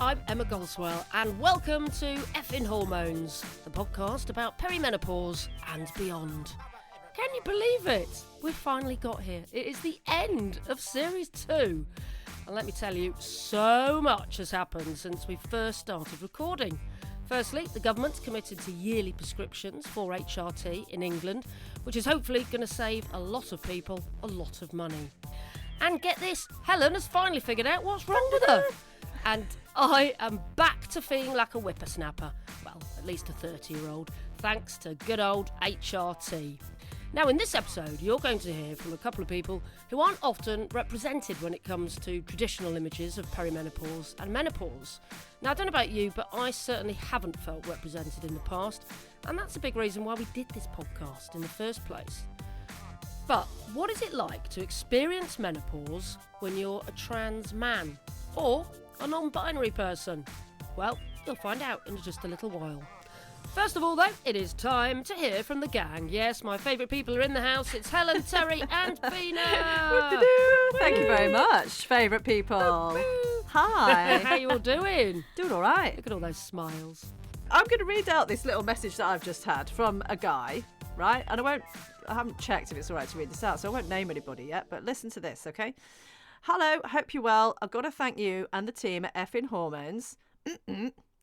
I'm Emma Goldswell, and welcome to Effin Hormones, the podcast about perimenopause and beyond. Can you believe it? We've finally got here. It is the end of Series 2. And let me tell you, so much has happened since we first started recording. Firstly, the government's committed to yearly prescriptions for HRT in England, which is hopefully going to save a lot of people a lot of money. And get this, Helen has finally figured out what's wrong with her. And I am back to feeling like a whippersnapper. Well, at least a 30-year-old, thanks to good old HRT. Now, in this episode, you're going to hear from a couple of people who aren't often represented when it comes to traditional images of perimenopause and menopause. Now, I don't know about you, but I certainly haven't felt represented in the past, and that's a big reason why we did this podcast in the first place. But what is it like to experience menopause when you're a trans man or a non-binary person? Well, you'll find out in just a little while. First of all, though, it is time to hear from the gang. Yes, my favourite people are in the house. It's Helen, Terry and Bina. Thank you very much, favourite people. Hi. How you all doing? Doing all right. Look at all those smiles. I'm going to read out this little message that I've just had from a guy, right? And I haven't checked if it's all right to read this out, so I won't name anybody yet, but listen to this, okay? Hello, hope you're well. I've got to thank you and the team at Effin Hormones.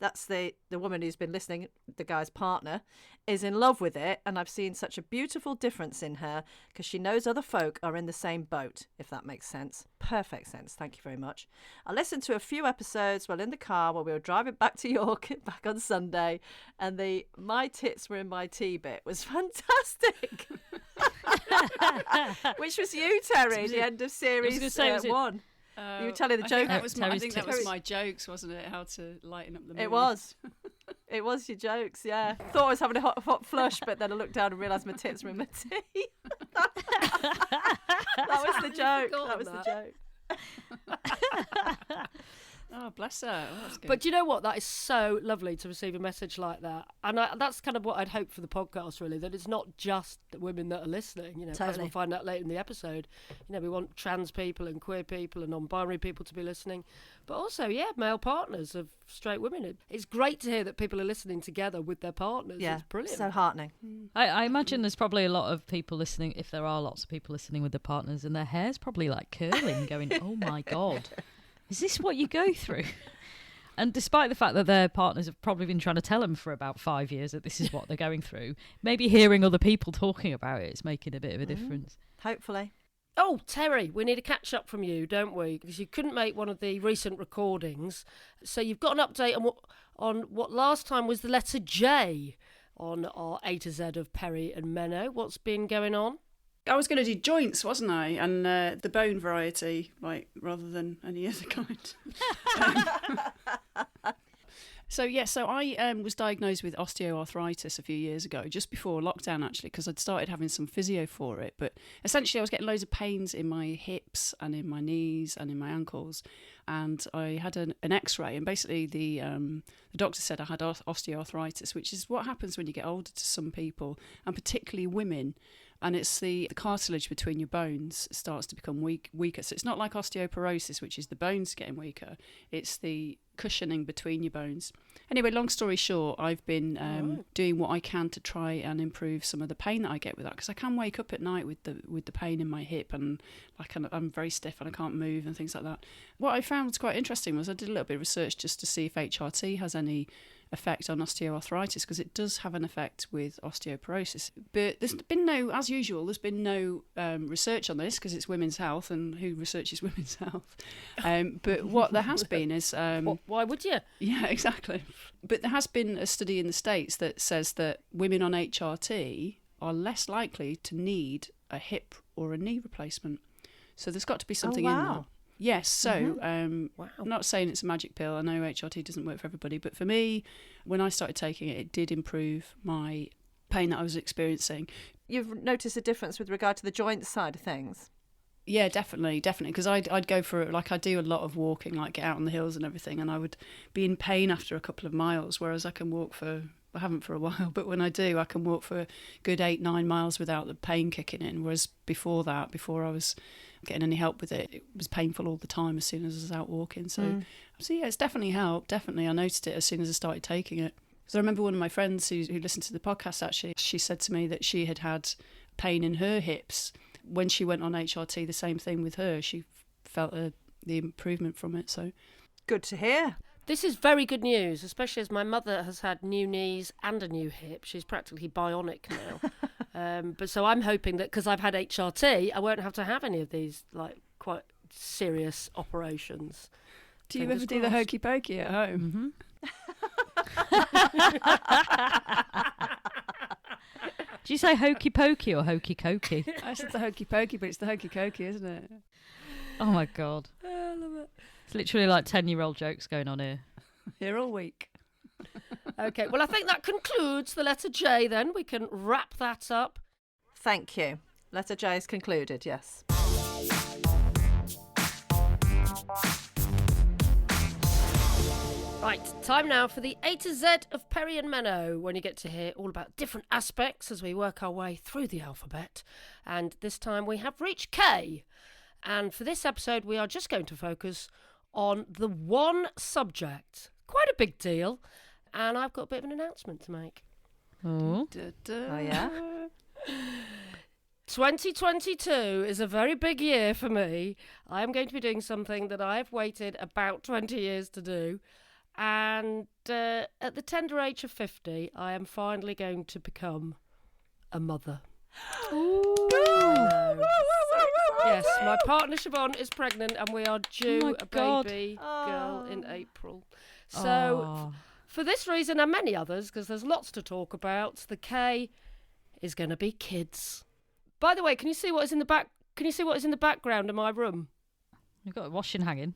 That's the woman who's been listening, the guy's partner, is in love with it, and I've seen such a beautiful difference in her because she knows other folk are in the same boat, if that makes sense. Perfect sense. Thank you very much. I listened to a few episodes while in the car while we were driving back to York back on Sunday, and the "my tits were in my tea" bit was fantastic. Which was you, Terry, the end of series 1. You were telling the joke. I think that was my jokes, wasn't it? How to lighten up the mood. It was. It was your jokes, yeah. Thought I was having a hot flush, but then I looked down and realised my tits were in my tea. That was the joke. That was the joke. Oh, bless her. Oh, that's good. But do you know what? That is so lovely to receive a message like that. And that's kind of what I'd hope for the podcast, really, that it's not just the women that are listening. You know, as we'll find out later in the episode, you know, we want trans people and queer people and non-binary people to be listening. But also, yeah, male partners of straight women. It's great to hear that people are listening together with their partners. Yeah, it's brilliant. So heartening. I imagine there's probably a lot of people listening, if there are lots of people listening with their partners, and their hair's probably like curling, going, oh my God. Is this what you go through? And despite the fact that their partners have probably been trying to tell them for about 5 years that this is what they're going through, maybe hearing other people talking about it is making a bit of a difference. Hopefully. Oh, Terry, we need a catch-up from you, don't we? Because you couldn't make one of the recent recordings. So you've got an update on what last time was the letter J on our A to Z of peri and meno. What's been going on? I was going to do joints, wasn't I? And the bone variety, like, rather than any other kind. So I was diagnosed with osteoarthritis a few years ago, just before lockdown, actually, because I'd started having some physio for it. But essentially, I was getting loads of pains in my hips and in my knees and in my ankles. And I had an X-ray, and basically the doctor said I had osteoarthritis, which is what happens when you get older to some people, and particularly women. And it's the cartilage between your bones starts to become weaker. So it's not like osteoporosis, which is the bones getting weaker. It's the cushioning between your bones. Anyway, long story short, I've been doing what I can to try and improve some of the pain that I get with that, because I can wake up at night with the pain in my hip, and I'm very stiff and I can't move and things like that. What I found was quite interesting was I did a little bit of research just to see if HRT has any effect on osteoarthritis, because it does have an effect with osteoporosis. But there's been no research on this, because it's women's health, and who researches women's health? But what there has been is... why would you? Yeah, exactly. But there has been a study in the States that says that women on HRT are less likely to need a hip or a knee replacement. So there's got to be something in there. Yes, so I'm not saying it's a magic pill. I know HRT doesn't work for everybody, but for me, when I started taking it, it did improve my pain that I was experiencing. You've noticed a difference with regard to the joint side of things? Yeah, definitely, because I'd go for it, like I do a lot of walking, like get out on the hills and everything, and I would be in pain after a couple of miles, whereas I can walk for I haven't for a while, but when I do, I can walk for a good 8-9 miles without the pain kicking in. Whereas before I was getting any help with it, it was painful all the time as soon as I was out walking. So yeah, it's definitely helped. Definitely, I noticed it as soon as I started taking it. So I remember one of my friends who listened to the podcast, actually, she said to me that she had pain in her hips. When she went on HRT, the same thing with her. She felt the improvement from it. So Good to hear. This is very good news, especially as my mother has had new knees and a new hip. She's practically bionic now. But so I'm hoping that because I've had HRT, I won't have to have any of these like quite serious operations. do you Fingers ever do the crossed. hokey pokey at home? Do you say hokey pokey or hokey cokey? I said the hokey pokey, but it's the hokey cokey, isn't it? Oh my God. I love it. It's literally like 10-year-old jokes going on here. Here all week. Okay, well, I think that concludes the letter J then. We can wrap that up. Thank you. Letter J is concluded, yes. Right, time now for the A to Z of Peri and Meno, when you get to hear all about different aspects as we work our way through the alphabet. And this time we have reached K. And for this episode, we are just going to focus on the one subject. Quite a big deal. And I've got a bit of an announcement to make. Oh. Oh, yeah? 2022 is a very big year for me. I am going to be doing something that I've waited about 20 years to do. And at the tender age of 50, I am finally going to become a mother. Ooh. I know. Yes, my partner Siobhan is pregnant and we are due a God. baby girl in April. So Oh. for this reason and many others, because there's lots to talk about, the K is going to be kids. By the way, can you see what is in the back? Can you see what is in the background of my room? You've got a washing hanging.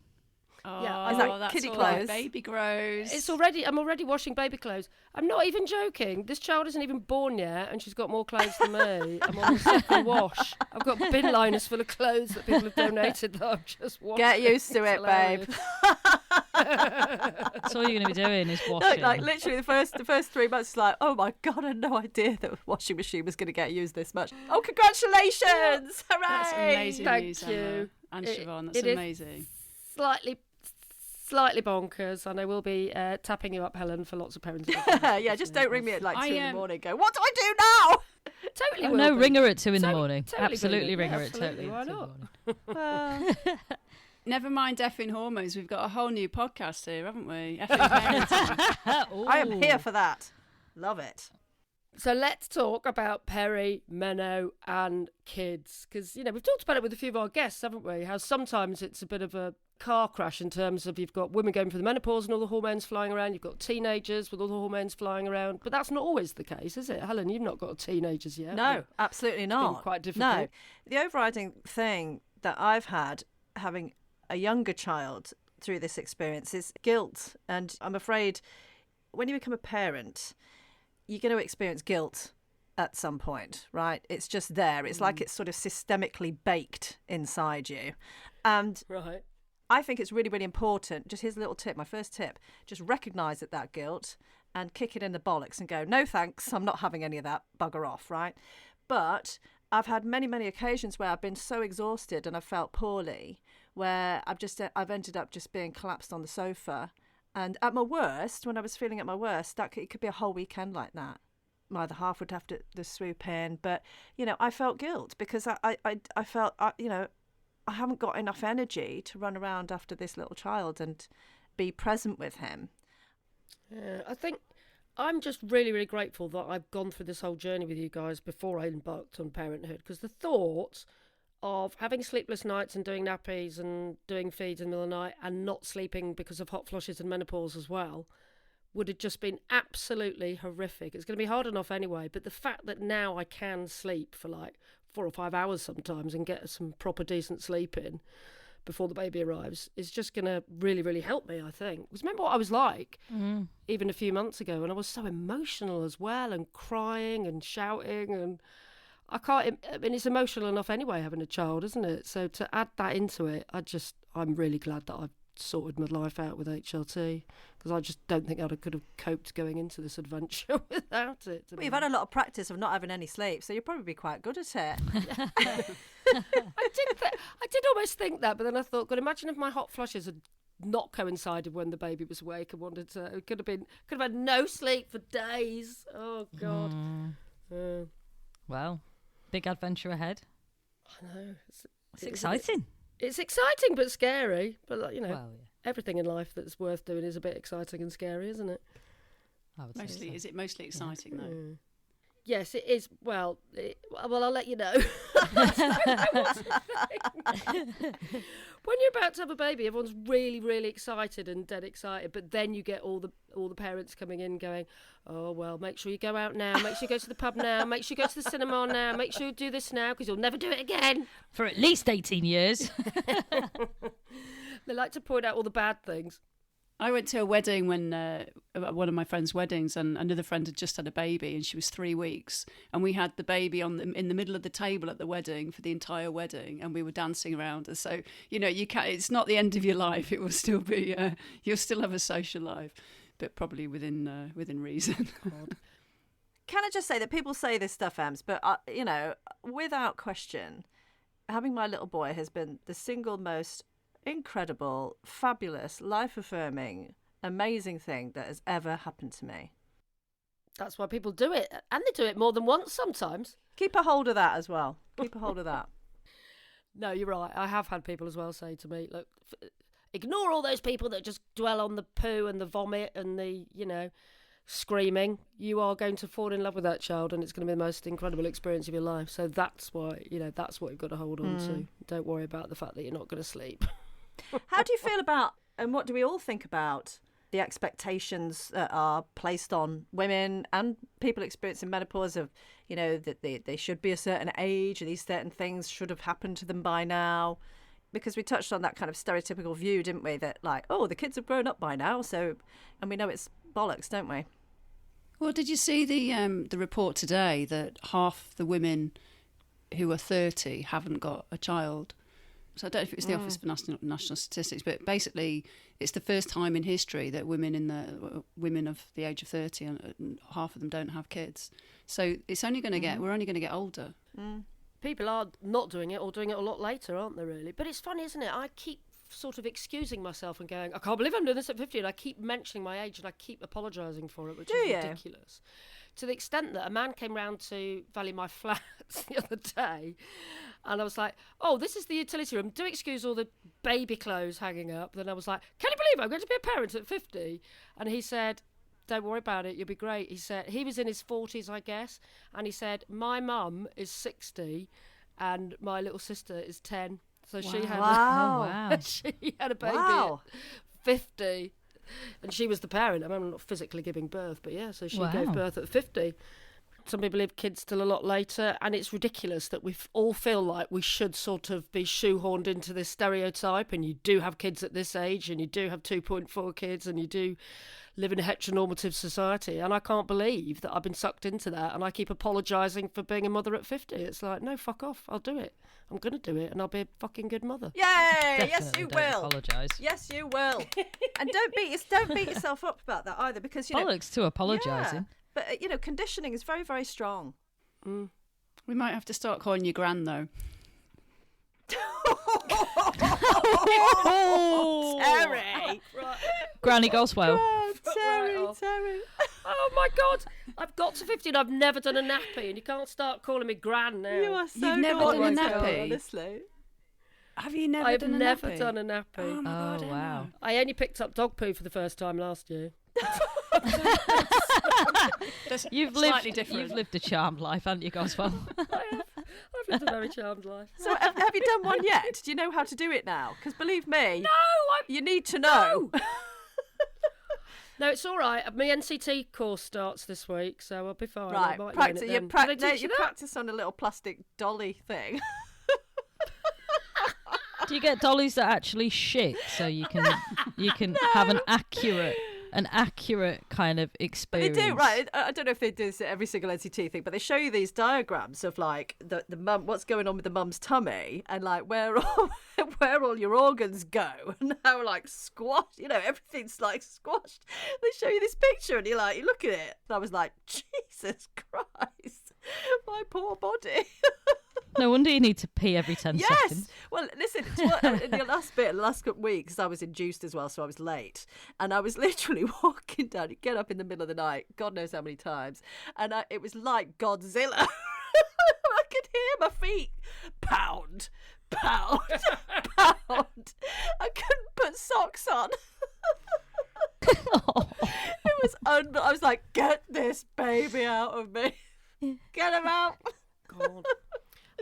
Oh, Yeah, is that that's kiddie all clothes? right. Baby grows. I'm already washing baby clothes. I'm not even joking. This child isn't even born yet, and she's got more clothes than me. I'm on the second wash. I've got bin liners full of clothes that people have donated that I've just washed. Get used to It's it, babe. hilarious. That's all you're going to be doing is washing. Like literally the first 3 months, it's like, oh my God, I had no idea that the washing machine was going to get used this much. Oh, congratulations! Hooray! That's amazing Thank news, you. Emma and It- Siobhan. That's it is amazing. Slightly bonkers, and I will be tapping you up, Helen, for lots of parents. Yeah, just don't ring me at like 2 in the I, morning. Go, what do I do now? Totally Oh, will no, be. ring her at 2 in the Totally- morning. totally Absolutely ring ring her. her at Absolutely, 2 why in the not? morning. Never mind Effin Hormones. We've got a whole new podcast here, haven't we? Effin Parenting. I am here for that. Love it. So let's talk about peri, meno, and kids, because we've talked about it with a few of our guests, haven't we? How sometimes it's a bit of a car crash in terms of you've got women going through the menopause and all the hormones flying around, you've got teenagers with all the hormones flying around, but that's not always the case, is it? Helen, you've not got teenagers yet. No, absolutely been not. quite difficult. No, the overriding thing that I've had having a younger child through this experience is guilt, and I'm afraid when you become a parent, you're going to experience guilt at some point, right? It's just there. It's like it's sort of systemically baked inside you. And Right. I think it's really, really important. Just here's a little tip. My first tip, just recognise that guilt and kick it in the bollocks and go, no thanks, I'm not having any of that, bugger off, right? But I've had many, many occasions where I've been so exhausted and I've felt poorly, where I've ended up just being collapsed on the sofa. And at my worst, when I was feeling at my worst, it could be a whole weekend like that. My other half would have to swoop in. But, I felt guilt because I felt, I haven't got enough energy to run around after this little child and be present with him. Yeah, I think I'm just really, really grateful that I've gone through this whole journey with you guys before I embarked on parenthood, because the thought of having sleepless nights and doing nappies and doing feeds in the middle of the night and not sleeping because of hot flushes and menopause as well would have just been absolutely horrific. It's going to be hard enough anyway, but the fact that now I can sleep for like 4 or 5 hours sometimes and get some proper decent sleep in before the baby arrives is just going to really, really help me, I think. Because remember what I was like even a few months ago, and I was so emotional as well and crying and shouting, and it's emotional enough anyway having a child, isn't it? So to add that into it, I'm really glad that I've sorted my life out with HRT, because I just don't think I could have coped going into this adventure without it. Well, you've had a lot of practice of not having any sleep, so you'll probably be quite good at it. I did almost think that, but then I thought, God, imagine if my hot flushes had not coincided when the baby was awake and wanted to. It could have had no sleep for days. Oh God. Well, big adventure ahead. I know. It's exciting. It's exciting but scary. But Well, yeah. everything in life that's worth doing is a bit exciting and scary, isn't it? I would say Mostly, so. is it mostly exciting though? Yes, it is. Well, I'll let you know. When you're about to have a baby, everyone's really, really excited and dead excited. But then you get all the parents coming in going, "Oh well, make sure you go out now. Make sure you go to the pub now. Make sure you go to the cinema now. Make sure you do this now because you'll never do it again." For at least 18 years. They like to point out all the bad things. I went to a wedding when one of my friend's weddings, and another friend had just had a baby, and she was 3 weeks, and we had the baby in the middle of the table at the wedding for the entire wedding, and we were dancing around. And so you can't. It's not the end of your life. It will still be. You'll still have a social life, but probably within reason. Can I just say that people say this stuff, Ems, but without question, having my little boy has been the single most incredible, fabulous, life-affirming, amazing thing that has ever happened to me. That's why people do it, and they do it more than once sometimes. Keep a hold of that as well. Keep a hold of that. No, you're right. I have had people as well say to me, look, ignore all those people that just dwell on the poo and the vomit and the, screaming. You are going to fall in love with that child, and it's going to be the most incredible experience of your life. So that's why, that's what you've got to hold on to. Don't worry about the fact that you're not going to sleep. How do you feel about, and what do we all think about, the expectations that are placed on women and people experiencing menopause of, that they should be a certain age, or these certain things should have happened to them by now? Because we touched on that kind of stereotypical view, didn't we? That the kids have grown up by now, so, and we know it's bollocks, don't we? Well, did you see the report today that half the women who are 30 haven't got a child? So I don't know if it's the Office for National Statistics, but basically it's the first time in history that women of the age of 30, and half of them don't have kids. So it's only going to we're only going to get older. People are not doing it, or doing it a lot later, aren't they, really? But it's funny, isn't it? I keep sort of excusing myself and going, I can't believe I'm doing this at 50, and I keep mentioning my age and I keep apologising for it, which is ridiculous. To the extent that a man came round to value my flats the other day, and I was like, oh, this is the utility room. Do excuse all the baby clothes hanging up. Then I was like, can you believe I'm going to be a parent at 50? And he said, don't worry about it, you'll be great. He said, he was in his 40s, I guess, and he said, my mum is 60 and my little sister is 10. So she had she had a baby at 50. And she was the parent. I mean, I'm not physically giving birth, but yeah, so she gave birth at 50. Some people have kids still a lot later, and it's ridiculous that we all feel like we should sort of be shoehorned into this stereotype, and you do have kids at this age, and you do have 2.4 kids, and you do live in a heteronormative society, and I can't believe that I've been sucked into that, and I keep apologising for being a mother at 50. It's like, no, fuck off, I'll do it. I'm going to do it, and I'll be a fucking good mother. Yay! Yes, you will. Apologise. Yes, you will. And don't beat yourself up about that either, because bollocks to apologising. Yeah, but conditioning is very, very strong. We might have to start calling you Gran though. Terry. Granny Goswell. Terry. Oh my God, I've got to 50 and I've never done a nappy, and you can't start calling me Gran now. You are so You've never naughty, done a girl, nappy? honestly. Have you never I've done a never nappy? done a nappy. Oh my God, Emma. Wow. I only picked up dog poo for the first time last year. You've lived a charmed life, haven't you, Goswell? I've lived a very charmed life. So have you done one yet? Do you know how to do it now? Because believe me, you need to No. know. No, it's all right. My NCT course starts this week, so I'll be fine. I Right, might learn practice. it You then. Do they teach you that? practice on a little plastic dolly thing. Do you get dollies that actually shit so you can have an accurate an accurate kind of But experience. they do, right? I don't know if they do this at every single NCT thing, but they show you these diagrams of like the mum, what's going on with the mum's tummy, and like where all your organs go, and how like squashed, everything's like squashed. They show you this picture, and you look at it, and I was like, Jesus Christ, my poor body. No wonder you need to pee every 10 seconds. Well, listen, in the last couple of weeks, I was induced as well, so I was late. And I was literally walking down, you get up in the middle of the night, God knows how many times, and it was like Godzilla. I could hear my feet pound, pound, pound. I couldn't put socks on. It was I was like, get this baby out of me. Get him out. God.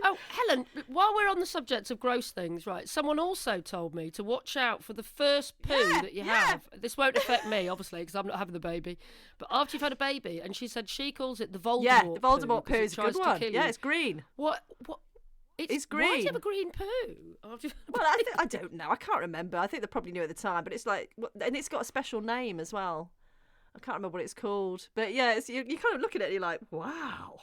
Oh, Helen, while we're on the subject of gross things, right, someone also told me to watch out for the first poo that you have. This won't affect me, obviously, because I'm not having the baby. But after you've had a baby, and she said she calls it the Voldemort Yeah, the Voldemort poo poo is a good one. Yeah, it's green. What? It's green. Why do you have a green poo? Well, I don't know. I can't remember. I think they probably knew at the time. But it's like, and it's got a special name as well. I can't remember what it's called. But yeah, you kind of look at it and you're like, wow.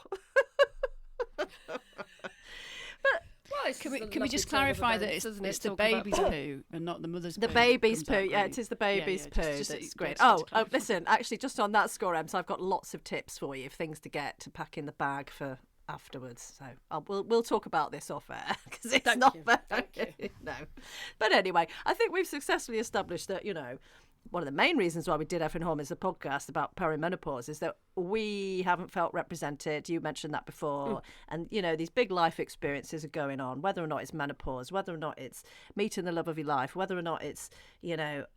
Can we just clarify that it's the baby's poo and not the mother's poo? The baby's poo, yeah, it is the baby's poo. That's great. Oh, listen, actually, just on that score, Em, so I've got lots of tips for you, things to get to pack in the bag for afterwards. So we'll talk about this off air because it's Thank not you. very, Thank you. no. But anyway, I think we've successfully established that one of the main reasons why we did Effin Hormones, the podcast about perimenopause, is that we haven't felt represented. You mentioned that before. And, these big life experiences are going on, whether or not it's menopause, whether or not it's meeting the love of your life, whether or not it's,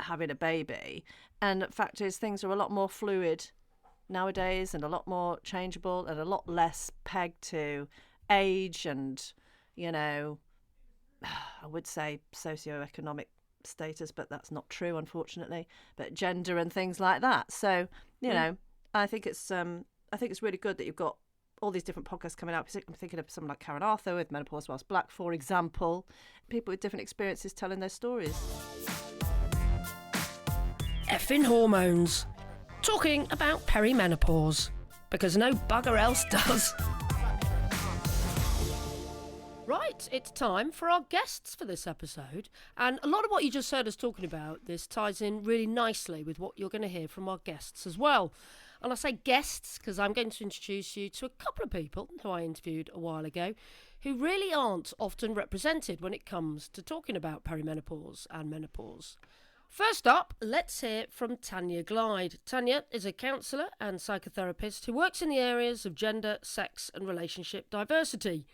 having a baby. And the fact is, things are a lot more fluid nowadays and a lot more changeable and a lot less pegged to age and, I would say socioeconomic status, but that's not true, unfortunately, but gender and things like that. So I think it's really good that you've got all these different podcasts coming out. I'm thinking of someone like Karen Arthur with Menopause Whilst Black, for example, people with different experiences telling their stories. Effin Hormones, talking about perimenopause, because no bugger else does. Right, it's time for our guests for this episode. And a lot of what you just heard us talking about, this ties in really nicely with what you're going to hear from our guests as well. And I say guests because I'm going to introduce you to a couple of people who I interviewed a while ago who really aren't often represented when it comes to talking about perimenopause and menopause. First up, let's hear from Tania Glyde. Tania is a counsellor and psychotherapist who works in the areas of gender, sex and relationship diversity.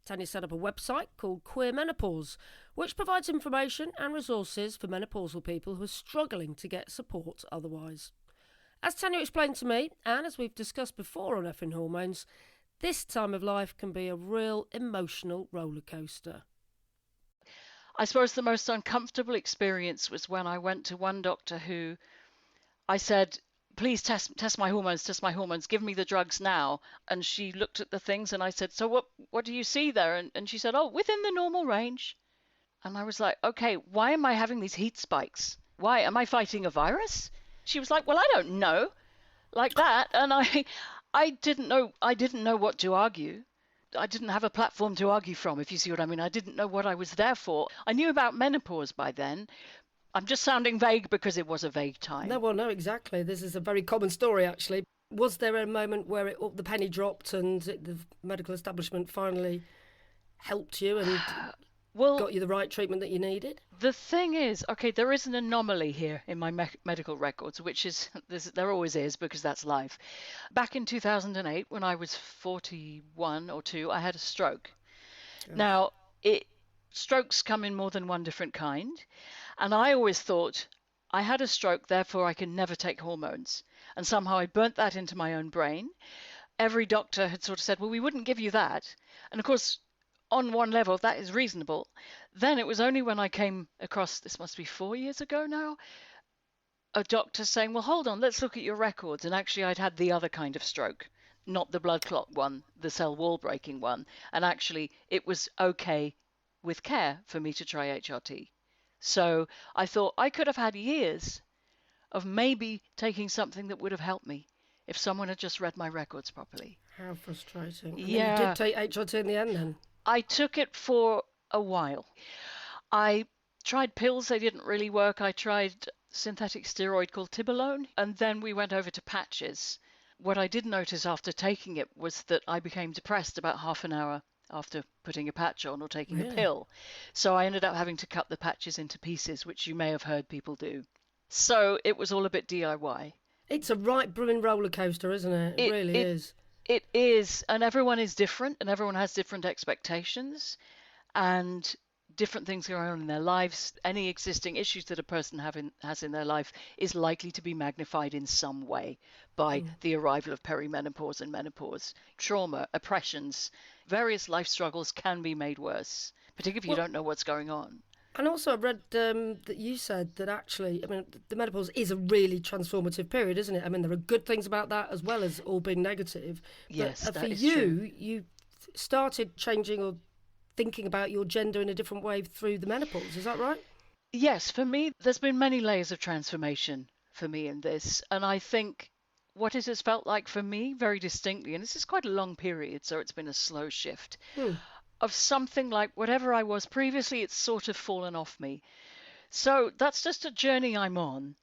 Tania set up a website called Queer Menopause, which provides information and resources for menopausal people who are struggling to get support otherwise. As Tania explained to me, and as we've discussed before on Effin Hormones, this time of life can be a real emotional roller coaster. I suppose the most uncomfortable experience was when I went to one doctor who I said, please test my hormones, give me the drugs now. And she looked at the things and I said, so what do you see there? And she said, oh, within the normal range. And I was like, okay, why am I having these heat spikes? Why? Am I fighting a virus? She was like, well, I don't know. Like that. And I didn't know what to argue. I didn't have a platform to argue from, if you see what I mean. I didn't know what I was there for. I knew about menopause by then. I'm just sounding vague because it was a vague time. No, exactly. This is a very common story, actually. Was there a moment where the penny dropped and the medical establishment finally helped you and got you the right treatment that you needed? The thing is, okay, there is an anomaly here in my medical records, which is, there always is because that's life. Back in 2008, when I was 41 or 2, I had a stroke. Oh. Now, strokes come in more than one different kind. And I always thought I had a stroke, therefore I can never take hormones. And somehow I burnt that into my own brain. Every doctor had sort of said, well, we wouldn't give you that. And of course, on one level, that is reasonable. Then it was only when I came across, this must be 4 years ago now, a doctor saying, well, hold on, let's look at your records. And actually, I'd had the other kind of stroke, not the blood clot one, the cell wall breaking one. And actually, it was okay with care for me to try HRT. So I thought I could have had years of maybe taking something that would have helped me if someone had just read my records properly. How frustrating. And Yeah. then you did take HRT in the end then? I took it for a while. I tried pills, they didn't really work. I tried synthetic steroid called Tibolone, and then we went over to patches. What I did notice after taking it was that I became depressed about half an hour after putting a patch on or taking a pill. So I ended up having to cut the patches into pieces, which you may have heard people do. So it was all a bit DIY. It's a right brewing roller coaster, isn't it? It really is. It is, and everyone is different, and everyone has different expectations, and different things going on in their lives. Any existing issues that a person has in their life is likely to be magnified in some way by the arrival of perimenopause and menopause. Trauma, oppressions, various life struggles can be made worse, particularly if you don't know what's going on. And also I read that you said that actually, I mean, the menopause is a really transformative period, isn't it? I mean, there are good things about that as well as all being negative. Yes, but that for is you, true. you started changing or thinking about your gender in a different way through the menopause. Is that right? Yes, for me, there's been many layers of transformation for me in this. And I think what it has felt like for me very distinctly, and this is quite a long period, so it's been a slow shift, of something like whatever I was previously, it's sort of fallen off me. So that's just a journey I'm on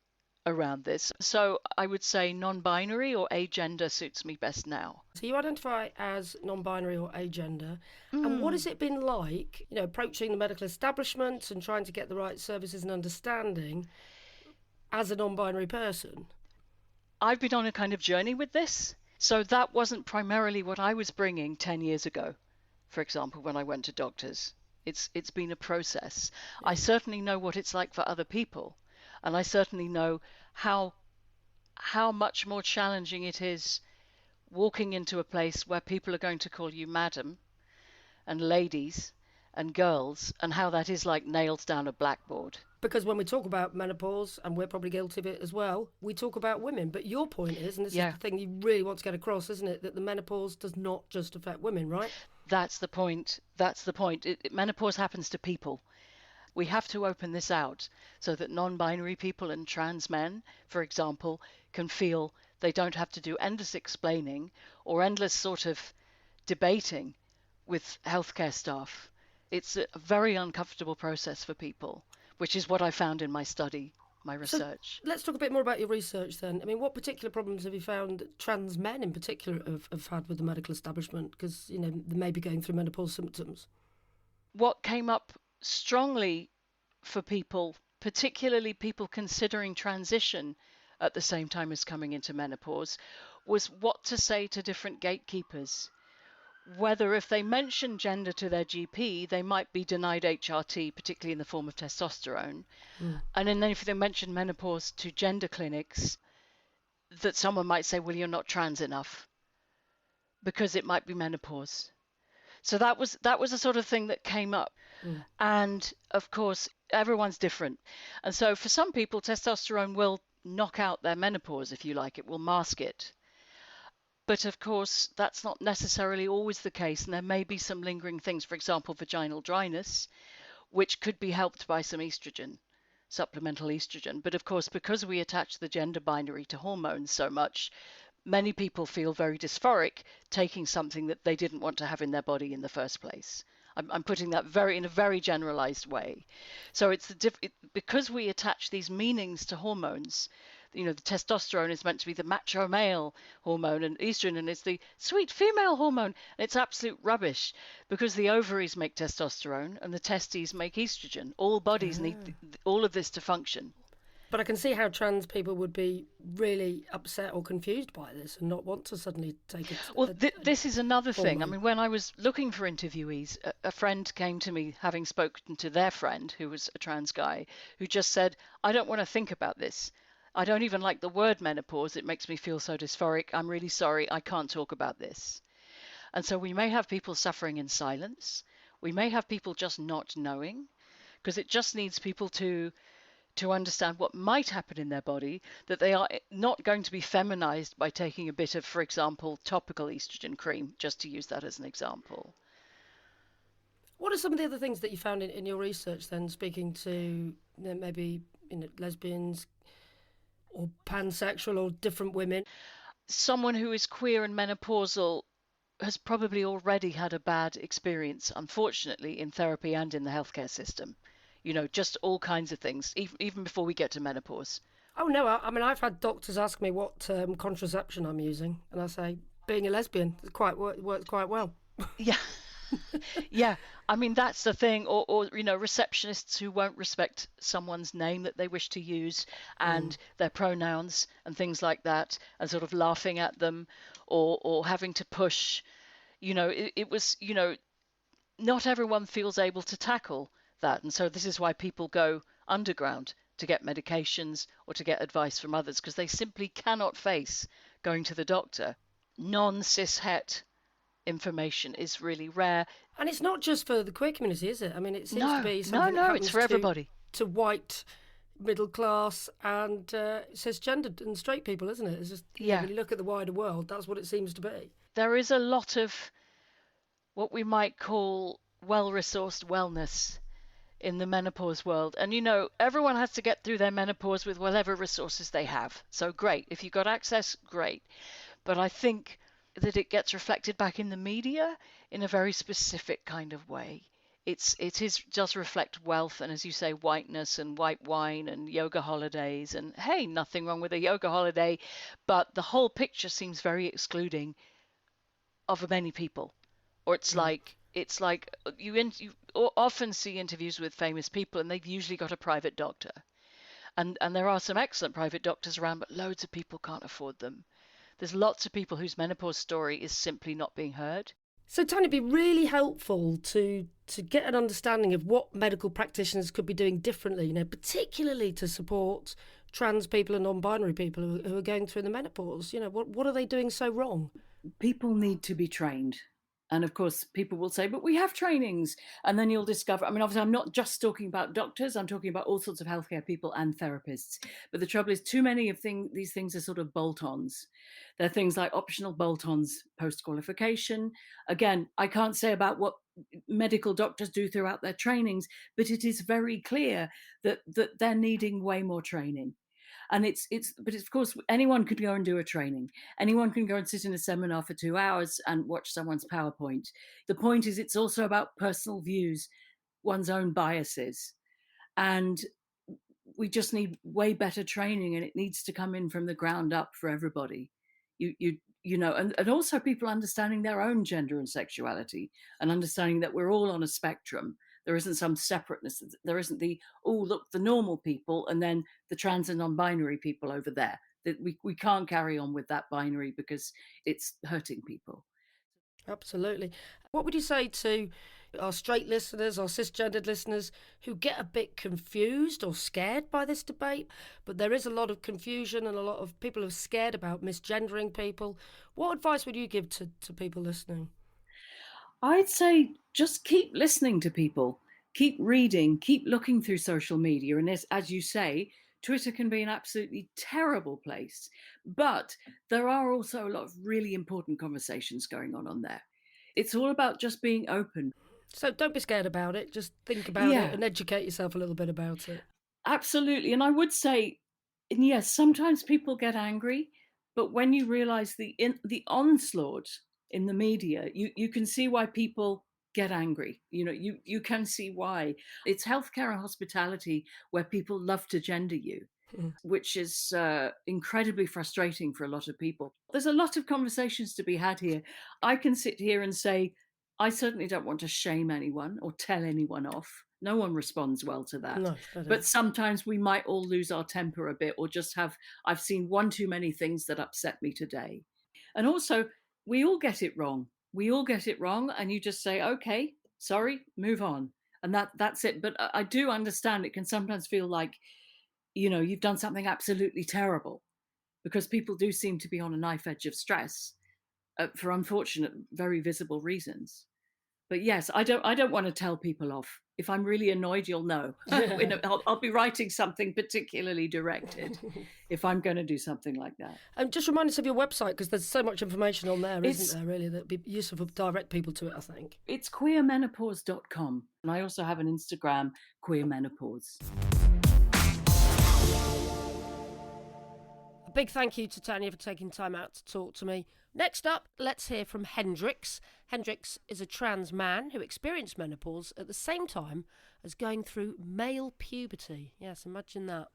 around this. So I would say non-binary or agender suits me best now. So you identify as non-binary or agender. And what has it been like, you know, approaching the medical establishment and trying to get the right services and understanding as a non-binary person? I've been on a kind of journey with this. So that wasn't primarily what I was bringing 10 years ago, for example, when I went to doctors. It's been a process. I certainly know what it's like for other people. And I certainly know how much more challenging it is walking into a place where people are going to call you madam and ladies and girls, and how that is like nailed down a blackboard. Because when we talk about menopause, and we're probably guilty of it as well, we talk about women. But your point is, and this is the thing you really want to get across, isn't it, that the menopause does not just affect women, right? That's the point. That's the point. Menopause happens to people. We have to open this out so that non-binary people and trans men, for example, can feel they don't have to do endless explaining or endless sort of debating with healthcare staff. It's a very uncomfortable process for people, which is what I found in my study, my research. So let's talk a bit more about your research then. I mean, what particular problems have you found trans men in particular have had with the medical establishment? Because, you know, they may be going through menopause symptoms. What came up strongly for people, particularly people considering transition at the same time as coming into menopause, was what to say to different gatekeepers. Whether if they mention gender to their GP, they might be denied HRT, particularly in the form of testosterone. And then if they mention menopause to gender clinics, that someone might say, well, you're not trans enough because it might be menopause. So that was the sort of thing that came up. And of course, everyone's different. And so for some people, testosterone will knock out their menopause, if you like. It will mask it. But of course, that's not necessarily always the case. And there may be some lingering things, for example, vaginal dryness, which could be helped by some estrogen, supplemental estrogen. But of course, because we attach the gender binary to hormones so much, many people feel very dysphoric taking something that they didn't want to have in their body in the first place. I'm putting that in a very generalized way. So it's because we attach these meanings to hormones. You know, the testosterone is meant to be the macho male hormone, and estrogen is the sweet female hormone. And it's absolute rubbish, because the ovaries make testosterone and the testes make estrogen. All bodies need all of this to function. But I can see how trans people would be really upset or confused by this and not want to suddenly take it. Well, this is another thing. I mean, when I was looking for interviewees, a friend came to me, having spoken to their friend, who was a trans guy, who just said, I don't want to think about this. I don't even like the word menopause. It makes me feel so dysphoric. I'm really sorry. I can't talk about this. And so we may have people suffering in silence. We may have people just not knowing, because it just needs people to understand what might happen in their body, that they are not going to be feminized by taking a bit of, for example, topical estrogen cream, just to use that as an example. What are some of the other things that you found in your research then, speaking to maybe lesbians or pansexual or different women. Someone who is queer and menopausal has probably already had a bad experience, unfortunately, in therapy and in the healthcare system. Just all kinds of things, even before we get to menopause. Oh, no, I mean, I've had doctors ask me what contraception I'm using, and I say, being a lesbian works quite well. Yeah. Yeah, I mean, that's the thing. Or receptionists who won't respect someone's name that they wish to use and their pronouns and things like that, and sort of laughing at them, or having to push. It was, not everyone feels able to tackle that. And so this is why people go underground to get medications or to get advice from others, because they simply cannot face going to the doctor. Non-cis-het information is really rare. And it's not just for the queer community, is it? I mean, it seems to be something that no, happens it's for everybody. To white, middle class and cisgendered and straight people, isn't it? It's just, when you look at the wider world, that's what it seems to be. There is a lot of what we might call well-resourced wellness in the menopause world. And, everyone has to get through their menopause with whatever resources they have. So great. If you've got access, great. But I think that it gets reflected back in the media in a very specific kind of way. It does reflect wealth and, as you say, whiteness and white wine and yoga holidays. And hey, nothing wrong with a yoga holiday, but the whole picture seems very excluding of many people. Or it's like you often see interviews with famous people, and they've usually got a private doctor, and there are some excellent private doctors around, but loads of people can't afford them. There's lots of people whose menopause story is simply not being heard. So, Tanya, it'd be really helpful to get an understanding of what medical practitioners could be doing differently, particularly to support trans people and non-binary people who are going through the menopause. What are they doing so wrong? People need to be trained. And of course, people will say, but we have trainings. And then you'll discover, obviously, I'm not just talking about doctors. I'm talking about all sorts of healthcare people and therapists. But the trouble is, too many of these things are sort of bolt-ons. They're things like optional bolt-ons post-qualification. Again, I can't say about what medical doctors do throughout their trainings, but it is very clear that they're needing way more training. And but of course, anyone could go and do a training. Anyone can go and sit in a seminar for 2 hours and watch someone's PowerPoint. The point is, it's also about personal views, one's own biases. And we just need way better training, and it needs to come in from the ground up for everybody. And also people understanding their own gender and sexuality, and understanding that we're all on a spectrum. There isn't some separateness. There isn't the normal people and then the trans and non-binary people over there. That we can't carry on with that binary because it's hurting people. Absolutely. What would you say to our straight listeners, our cisgendered listeners who get a bit confused or scared by this debate? But there is a lot of confusion and a lot of people are scared about misgendering people. What advice would you give to people listening? I'd say just keep listening to people, keep reading, keep looking through social media. And as you say, Twitter can be an absolutely terrible place. But there are also a lot of really important conversations going on there. It's all about just being open. So don't be scared about it. Just think about it and educate yourself a little bit about it. Absolutely. And I would say, yes, sometimes people get angry. But when you realize the onslaught in the media, you can see why people get angry. You can see why. It's healthcare and hospitality where people love to gender you, which is incredibly frustrating for a lot of people. There's a lot of conversations to be had here. I can sit here and say, I certainly don't want to shame anyone or tell anyone off. No one responds well to that. No, but sometimes we might all lose our temper a bit, or just I've seen one too many things that upset me today. And also, we all get it wrong. We all get it wrong. And you just say, okay, sorry, move on. And that's it. But I do understand it can sometimes feel like, you've done something absolutely terrible, because people do seem to be on a knife edge of stress for unfortunate, very visible reasons. But yes, I don't want to tell people off. If I'm really annoyed, you'll know. I'll be writing something particularly directed if I'm going to do something like that. And just remind us of your website, because there's so much information on there, isn't there, really, that'd be useful to direct people to it, I think. It's queermenopause.com. And I also have an Instagram, queermenopause. big thank you to Tania for taking time out to talk to me. Next up, let's hear from Hendrix. Hendrix is a trans man who experienced menopause at the same time as going through male puberty. Yes, imagine that.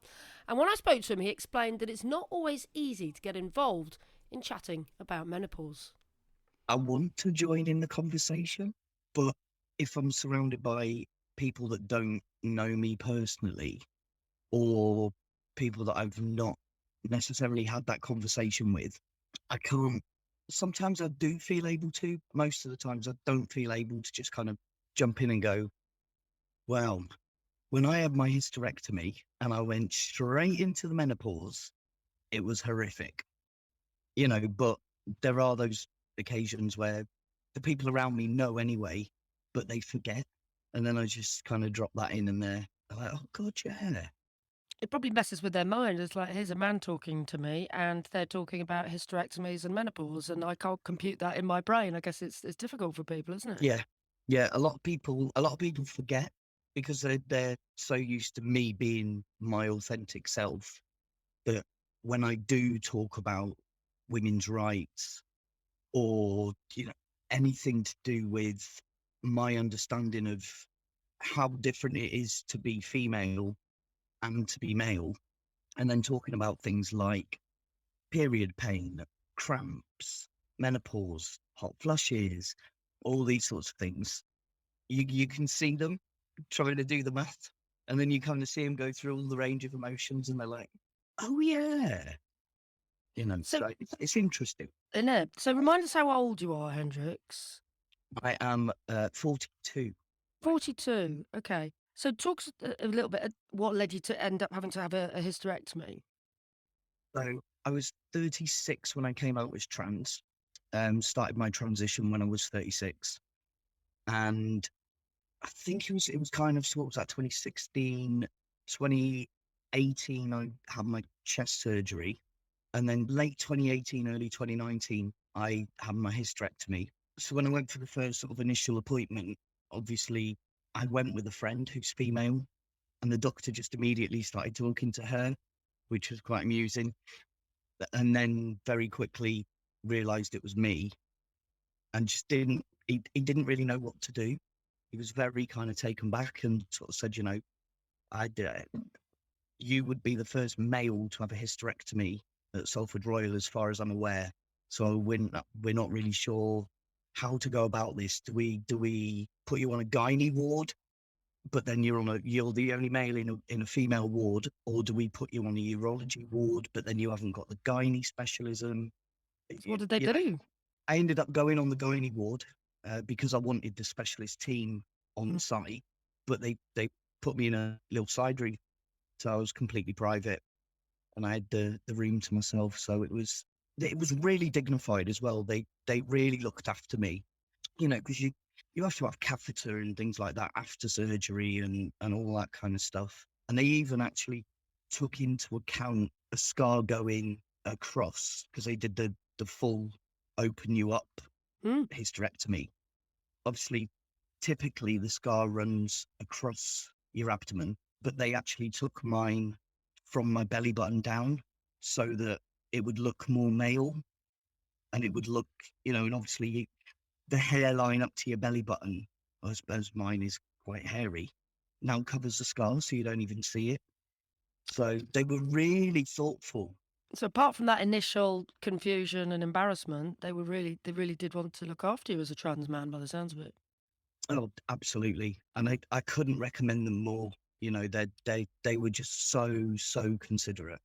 And when I spoke to him, he explained that it's not always easy to get involved in chatting about menopause. I want to join in the conversation, but if I'm surrounded by people that don't know me personally, or people that I've not necessarily had that conversation with, I can't. Sometimes I do feel able to. Most of the times I don't feel able to just kind of jump in and go, well, when I had my hysterectomy and I went straight into the menopause, it was horrific, but there are those occasions where the people around me know anyway, but they forget. And then I just kind of drop that in and they're like, oh God, yeah. It probably messes with their mind. It's like, here's a man talking to me and they're talking about hysterectomies and menopause and I can't compute that in my brain. I guess it's difficult for people, isn't it? Yeah. A lot of people forget because they're so used to me being my authentic self that when I do talk about women's rights or, anything to do with my understanding of how different it is to be female and to be male, and then talking about things like period pain, cramps, menopause, hot flushes, all these sorts of things, you can see them trying to do the math, and then you kind of see them go through all the range of emotions, and they're like, "Oh yeah," So it's interesting. Isn't it? So remind us how old you are, Hendrix. I am 42. 42. Okay. So talk a little bit what led you to end up having to have a hysterectomy. So I was 36 when I came out as trans. Started my transition when I was 36, and I think it was kind of, what was that, 2016, 2018, I had my chest surgery, and then late 2018, early 2019, I had my hysterectomy. So when I went for the first sort of initial appointment, obviously I went with a friend who's female, and the doctor just immediately started talking to her, which was quite amusing. And then very quickly realized it was me, and just he didn't really know what to do. He was very kind of taken back and sort of said, you would be the first male to have a hysterectomy at Salford Royal, as far as I'm aware. So we're not really sure how to go about this. Do we put you on a gynae ward, but then you're the only male in a female ward, or do we put you on a urology ward, but then you haven't got the gynae specialism? What did they do? I ended up going on the gynae ward because I wanted the specialist team on site, but they put me in a little side room, so I was completely private, and I had the room to myself. So it was really dignified as well. They really looked after me, because you have to have catheter and things like that after surgery and all that kind of stuff. And they even actually took into account a scar going across, because they did the full open you up hysterectomy. Obviously, typically the scar runs across your abdomen, but they actually took mine from my belly button down so that it would look more male, and it would look, and obviously the hairline up to your belly button, as mine is quite hairy, now covers the scar so you don't even see it. So they were really thoughtful. So apart from that initial confusion and embarrassment, they really did want to look after you as a trans man, by the sounds of it. Oh, absolutely. And I couldn't recommend them more. They were just so considerate.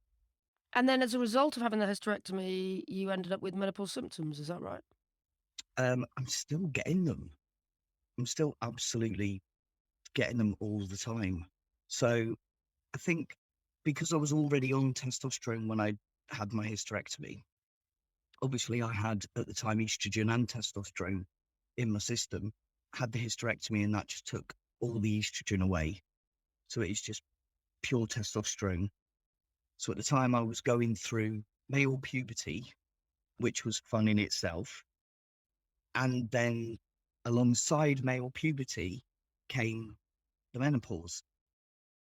And then as a result of having the hysterectomy, you ended up with menopause symptoms, is that right? I'm still getting them. I'm still absolutely getting them all the time. So I think because I was already on testosterone when I had my hysterectomy, obviously I had at the time estrogen and testosterone in my system, had the hysterectomy, and that just took all the estrogen away. So it's just pure testosterone. So at the time I was going through male puberty, which was fun in itself. And then alongside male puberty came the menopause.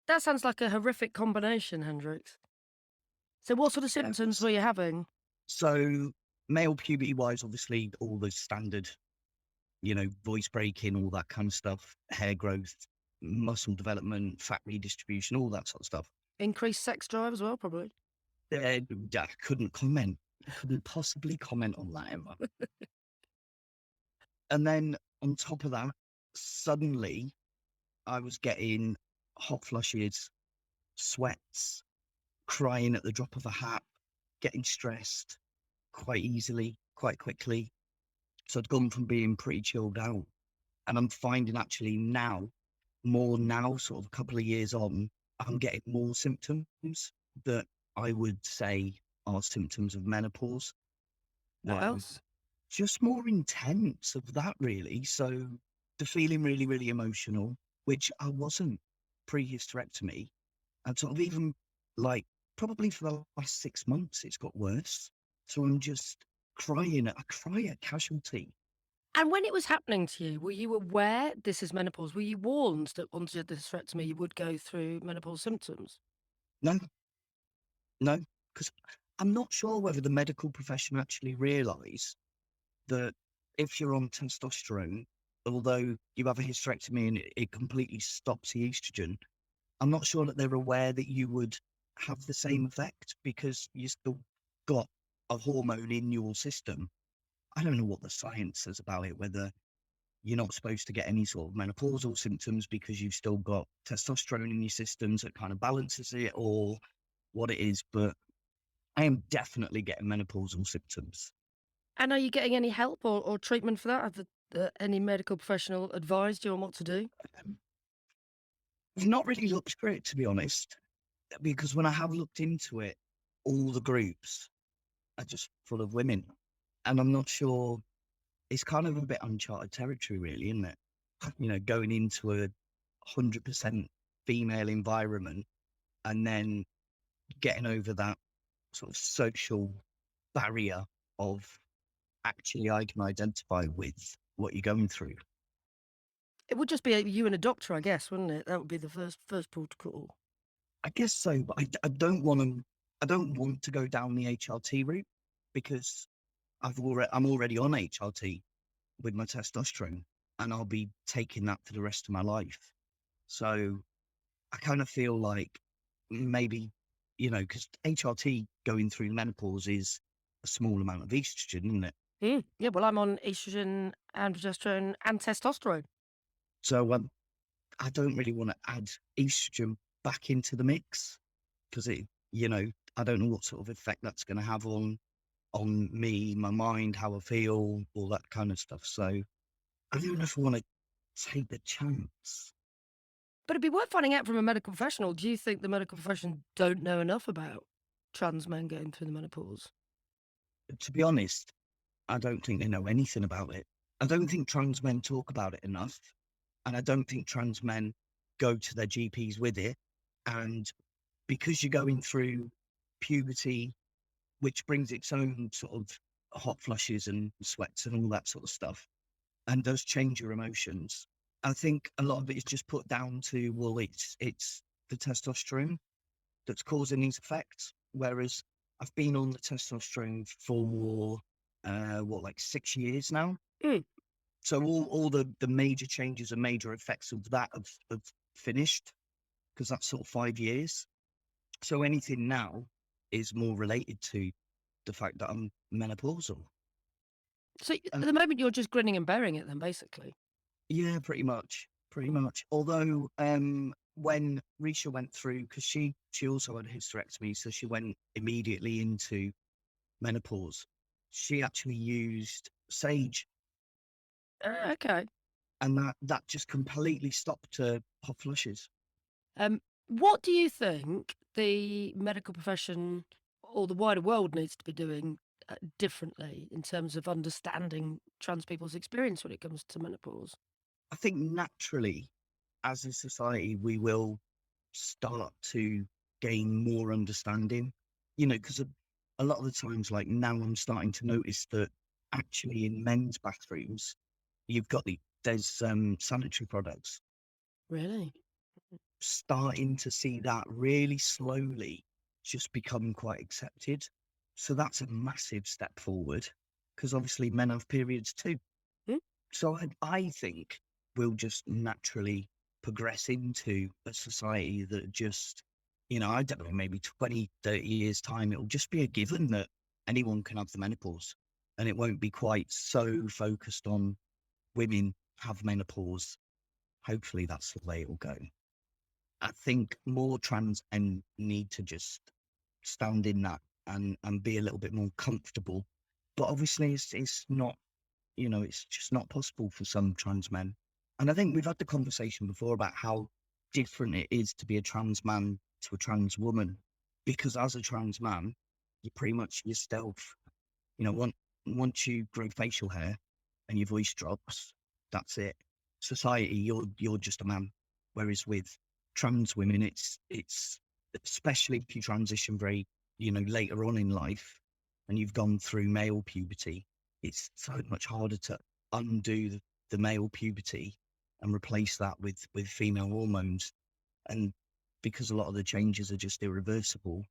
That sounds like a horrific combination, Hendrix. So what sort of symptoms were you having? So male puberty wise, obviously all the standard, voice breaking, all that kind of stuff, hair growth, muscle development, fat redistribution, all that sort of stuff. Increased sex drive as well, probably. I couldn't comment. I couldn't possibly comment on that, Emma. And then on top of that, suddenly I was getting hot flushes, sweats, crying at the drop of a hat, getting stressed quite easily, quite quickly. So I'd gone from being pretty chilled out. And I'm finding actually more now, sort of a couple of years on, I'm getting more symptoms that I would say are symptoms of menopause. What else? Just more intense of that, really. So the feeling really, really emotional, which I wasn't pre-hysterectomy. And sort of even like probably for the last 6 months, it's got worse. So I'm just crying. I cry at casualty. And when it was happening to you, were you aware this is menopause? Were you warned that once you had the hysterectomy, you would go through menopause symptoms? No, because I'm not sure whether the medical profession actually realise that if you're on testosterone, although you have a hysterectomy and it completely stops the estrogen, I'm not sure that they're aware that you would have the same effect because you still got a hormone in your system. I don't know what the science says about it, whether you're not supposed to get any sort of menopausal symptoms because you've still got testosterone in your systems that kind of balances it, or what it is, but I am definitely getting menopausal symptoms. And are you getting any help or treatment for that? Have any medical professional advised you on what to do? I've not really looked for it, to be honest, because when I have looked into it, all the groups are just full of women. And I'm not sure, it's kind of a bit uncharted territory, really, isn't it? Going into a 100% female environment and then getting over that sort of social barrier of actually I can identify with what you're going through. It would just be you and a doctor, I guess, wouldn't it? That would be the first protocol. I guess so, but I don't want to go down the HRT route because I'm already on HRT with my testosterone and I'll be taking that for the rest of my life. So I kind of feel like maybe, because HRT going through menopause is a small amount of estrogen, isn't it? Yeah, well, I'm on estrogen and progesterone and testosterone. So I don't really want to add estrogen back into the mix because I don't know what sort of effect that's going to have on me, my mind, how I feel, all that kind of stuff. So I don't know if I want to take the chance. But it'd be worth finding out from a medical professional. Do you think the medical profession don't know enough about trans men going through the menopause? To be honest, I don't think they know anything about it. I don't think trans men talk about it enough. And I don't think trans men go to their GPs with it. And because you're going through puberty, which brings its own sort of hot flushes and sweats and all that sort of stuff, and does change your emotions, I think a lot of it is just put down to, well, it's the testosterone that's causing these effects. Whereas I've been on the testosterone for, 6 years now. So all the major changes and major effects of that have finished because that's sort of 5 years. So anything now is more related to the fact that I'm menopausal. So at the moment, you're just grinning and bearing it then, basically. Yeah, pretty much. Although when Risha went through, because she also had a hysterectomy, so she went immediately into menopause. She actually used sage. Okay. And that just completely stopped hot flushes. What do you think the medical profession or the wider world needs to be doing differently in terms of understanding trans people's experience when it comes to menopause? I think naturally, as a society, we will start to gain more understanding, because a lot of the times, like now I'm starting to notice that actually in men's bathrooms, there's sanitary products. Really? Starting to see that really slowly just become quite accepted. So that's a massive step forward, because obviously men have periods too. Hmm? So I think we'll just naturally progress into a society that just, I don't know, maybe 20, 30 years time, it'll just be a given that anyone can have the menopause, and it won't be quite so focused on women have menopause. Hopefully that's the way it'll go. I think more trans men need to just stand in that and be a little bit more comfortable. But obviously it's not, it's just not possible for some trans men. And I think we've had the conversation before about how different it is to be a trans man to a trans woman, because as a trans man, you're pretty much yourself. Once you grow facial hair and your voice drops, that's it. Society, you're just a man. Whereas with trans women, it's especially if you transition very, later on in life and you've gone through male puberty, it's so much harder to undo the male puberty and replace that with female hormones. And because a lot of the changes are just irreversible.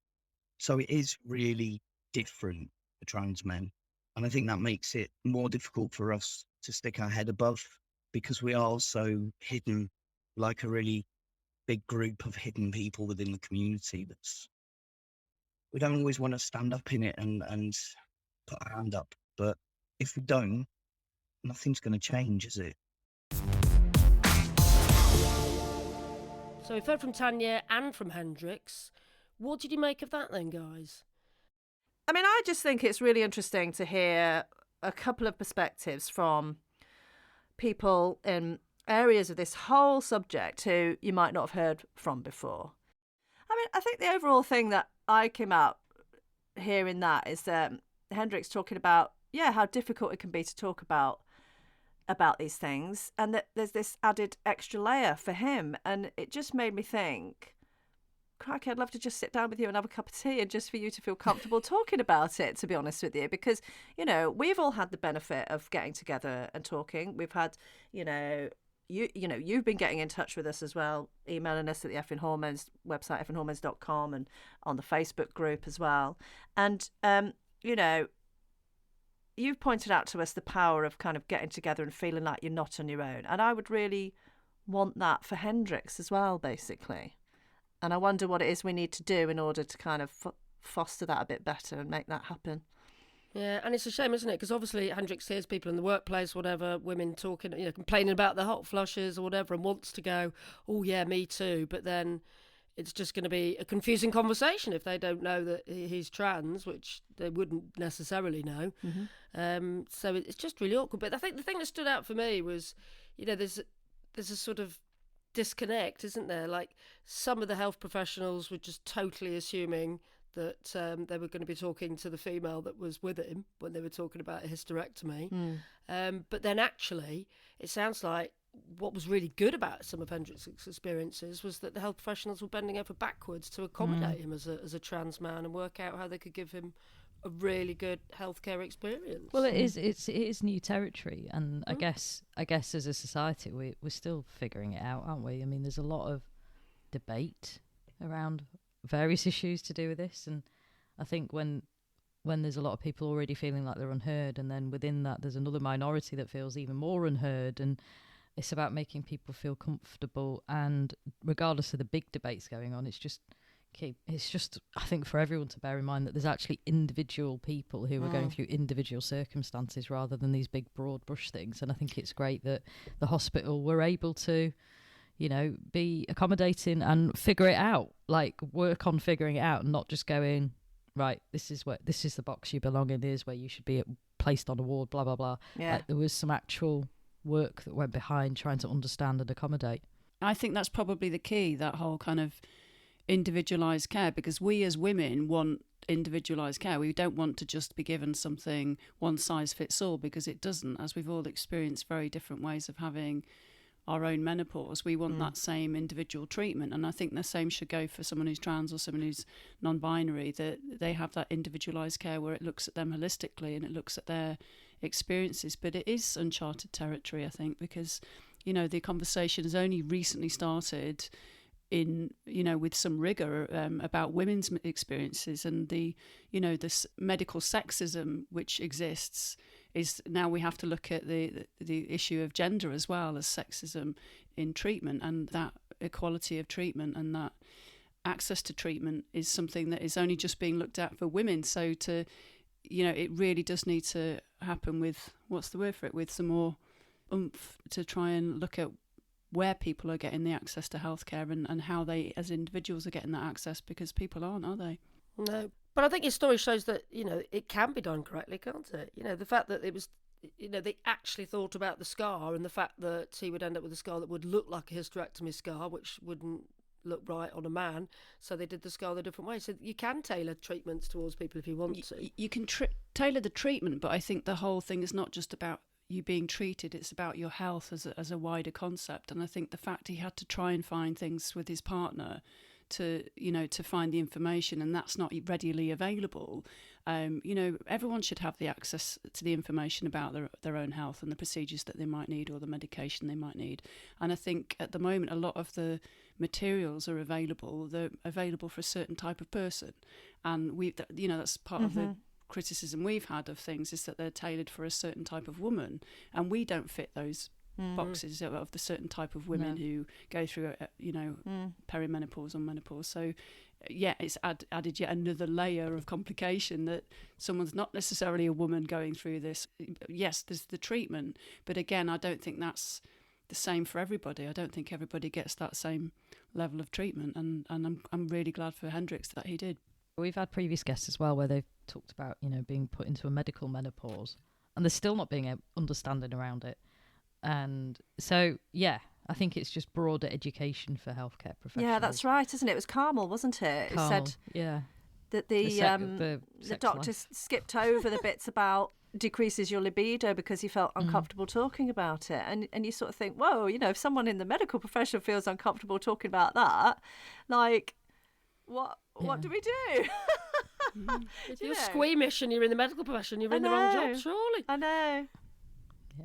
So it is really different for trans men. And I think that makes it more difficult for us to stick our head above, because we are so hidden, like a really big group of hidden people within the community. We don't always want to stand up in it and put our hand up. But if we don't, nothing's going to change, is it? So we've heard from Tania and from Hendrix. What did you make of that then, guys? I mean, I just think it's really interesting to hear a couple of perspectives from people in areas of this whole subject who you might not have heard from before. I mean, I think the overall thing that I came out hearing that is Hendrix talking about, how difficult it can be to talk about these things, and that there's this added extra layer for him. And it just made me think, crikey, I'd love to just sit down with you and have a cup of tea and just for you to feel comfortable talking about it, to be honest with you, because, we've all had the benefit of getting together and talking. We've had, you've been getting in touch with us as well, emailing us at the Effin Hormones website, effinhormones.com, and on the Facebook group as well. And, you've pointed out to us the power of kind of getting together and feeling like you're not on your own. And I would really want that for Hendrix as well, basically. And I wonder what it is we need to do in order to kind of foster that a bit better and make that happen. Yeah, and it's a shame, isn't it? Because obviously Hendrix hears people in the workplace, whatever, women talking, complaining about the hot flushes or whatever, and wants to go, oh yeah, me too. But then it's just going to be a confusing conversation if they don't know that he's trans, which they wouldn't necessarily know. Mm-hmm. So it's just really awkward. But I think the thing that stood out for me was, there's a sort of disconnect, isn't there? Like, some of the health professionals were just totally assuming that they were going to be talking to the female that was with him when they were talking about a hysterectomy. But then actually, it sounds like what was really good about some of Hendrix's experiences was that the health professionals were bending over backwards to accommodate him as a trans man and work out how they could give him a really good healthcare experience. Well, it is new territory, and I guess as a society we're still figuring it out, aren't we? I mean, there's a lot of debate around various issues to do with this, and I think when there's a lot of people already feeling like they're unheard, and then within that there's another minority that feels even more unheard, and it's about making people feel comfortable. And regardless of the big debates going on, it's just I think for everyone to bear in mind that there's actually individual people who are going through individual circumstances rather than these big broad brush things. And I think it's great that the hospital were able to, be accommodating and figure it out, like work on figuring it out, and not just going, right, this is the box you belong in, here's where you should be placed on a ward, blah blah blah. Like, there was some actual work that went behind trying to understand and accommodate. I think that's probably the key, that whole kind of individualised care, because we as women want individualised care. We don't want to just be given something one size fits all, because it doesn't. As we've all experienced very different ways of having our own menopause, we want that same individual treatment. And I think the same should go for someone who's trans or someone who's non-binary, that they have that individualised care where it looks at them holistically and it looks at their experiences. But it is uncharted territory, I think, because the conversation has only recently started in, with some rigor about women's experiences, and the medical sexism which exists. Is now we have to look at the issue of gender as well as sexism in treatment, and that equality of treatment and that access to treatment is something that is only just being looked at for women. So it really does need to happen with, what's the word for it, with some more oomph to try and look at where people are getting the access to healthcare and how they as individuals are getting that access, because people aren't, are they? No. But I think your story shows that, it can be done correctly, can't it? The fact that it was, they actually thought about the scar, and the fact that he would end up with a scar that would look like a hysterectomy scar, which wouldn't look right on a man. So they did the scar the different way. So you can tailor treatments towards people if you want to. You can tailor the treatment, but I think the whole thing is not just about you being treated, it's about your health as a wider concept. And I think the fact he had to try and find things with his partner to find the information, and that's not readily available. Everyone should have the access to the information about their own health and the procedures that they might need or the medication they might need. And I think at the moment a lot of the materials are available. They're available for a certain type of person, and that's part of the criticism we've had of things, is that they're tailored for a certain type of woman, and we don't fit those boxes of the certain type of women who go through perimenopause or menopause. So it's added yet another layer of complication, that someone's not necessarily a woman going through this. Yes, there's the treatment, but again, I don't think that's the same for everybody. I don't think everybody gets that same level of treatment, and I'm really glad for Hendrix that he did. We've had previous guests as well where they've talked about being put into a medical menopause, and there's still not being understanding around it. And so, I think it's just broader education for healthcare professionals. Yeah, that's right, isn't it? It was Carmel, wasn't it? Who said that the doctor skipped over the bits about decreases your libido because he felt uncomfortable talking about it. And you sort of think, whoa, if someone in the medical profession feels uncomfortable talking about that, like, what do we do? If you're squeamish and you're in the medical profession, you're in the wrong job, surely. I know. Yeah.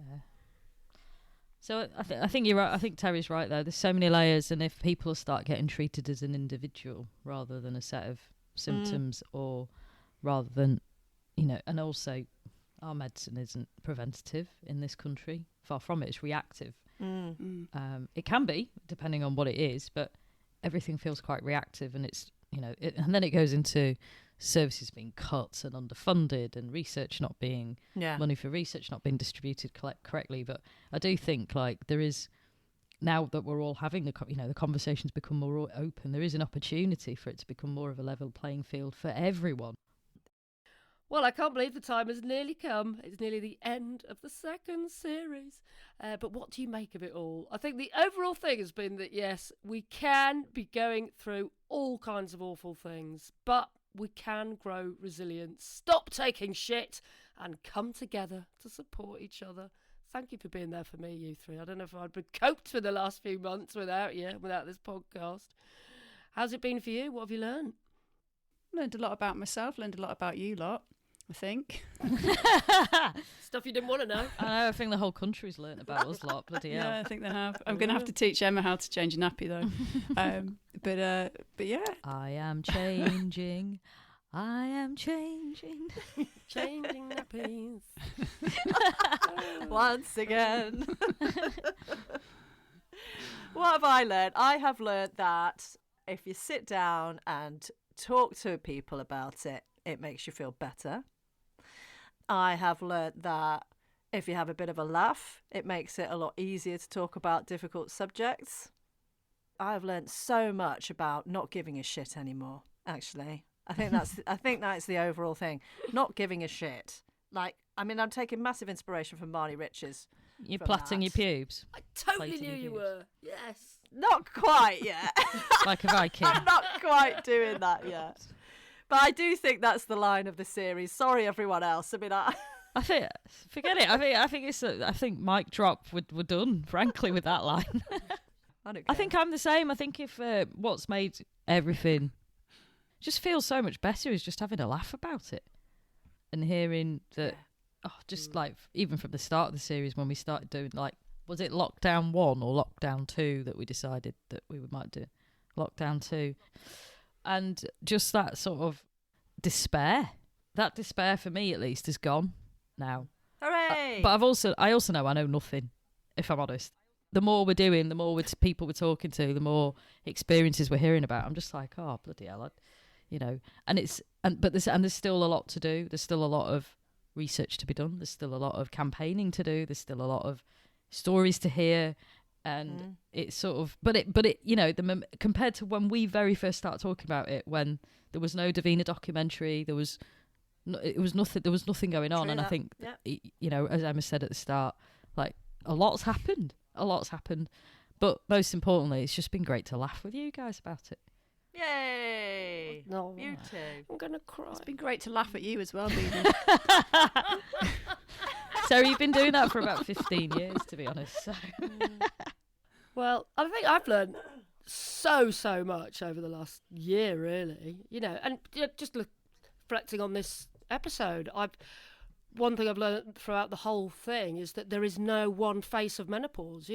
So I think you're right. I think Terry's right there. There's so many layers, and if people start getting treated as an individual rather than a set of symptoms, or rather than, and also our medicine isn't preventative in this country. Far from it. It's reactive. It can be, depending on what it is, but everything feels quite reactive, and it's, and then it goes into services being cut and underfunded, and research not being money for research not being distributed correctly. But I do think, like, there is, now that we're all having the conversations become more open, there is an opportunity for it to become more of a level playing field for everyone. Well, I can't believe the time has nearly come. It's nearly the end of the second series. But what do you make of it all? I think the overall thing has been that, yes, we can be going through all kinds of awful things, but we can grow resilience, stop taking shit, and come together to support each other. Thank you for being there for me, you three. I don't know if I'd been coped for the last few months without you, without this podcast. How's it been for you? What have you learned? Learned a lot about myself, learned a lot about you lot, I think. Stuff you didn't want to know. I know, I think the whole country's learnt about us lot, bloody hell. Yeah, I think they have. I'm going to have to teach Emma how to change a nappy, though. But yeah. I am changing. I am changing. Changing nappies. Once again. What have I learned? I have learned that if you sit down and talk to people about it, it makes you feel better. I have learnt that if you have a bit of a laugh, it makes it a lot easier to talk about difficult subjects. I've learnt so much about not giving a shit anymore, actually. I think that's the overall thing. Not giving a shit. Like, I mean, I'm taking massive inspiration from Marnie Riches. You're plaiting your pubes. I totally knew you were. Yes. Not quite yet. Like a Viking. I'm not quite doing that yet. But I do think that's the line of the series. Sorry, everyone else. I mean, I think, forget it. I think mic drop. We're done, frankly, with that line. I think I'm the same. I think if what's made everything just feel so much better is just having a laugh about it and hearing that. Like even from the start of the series when we started doing, like, was it lockdown 1 or lockdown 2 that we decided that we might do lockdown 2. And just that sort of despair, that despair for me at least is gone now. Hooray! But I also know I know nothing, if I'm honest. The more we're doing, the more people we're talking to, the more experiences we're hearing about. I'm just like, oh, bloody hell, but there's still a lot to do. There's still a lot of research to be done. There's still a lot of campaigning to do. There's still a lot of stories to hear. And it's sort of, but it, compared to when we very first started talking about it, when there was no Davina documentary, there was nothing going on. True and that. I think, Yeah. as Emma said at the start, like a lot's happened. But most importantly, it's just been great to laugh with you guys about it. Yay! No, You too. I'm gonna cry. It's been great to laugh at you as well, Beanie. Sarah, you've been doing that for about 15 years, to be honest. So. Well, I think I've learned so much over the last year, really. And just reflecting on this episode, one thing I've learned throughout the whole thing is that there is no one face of menopause.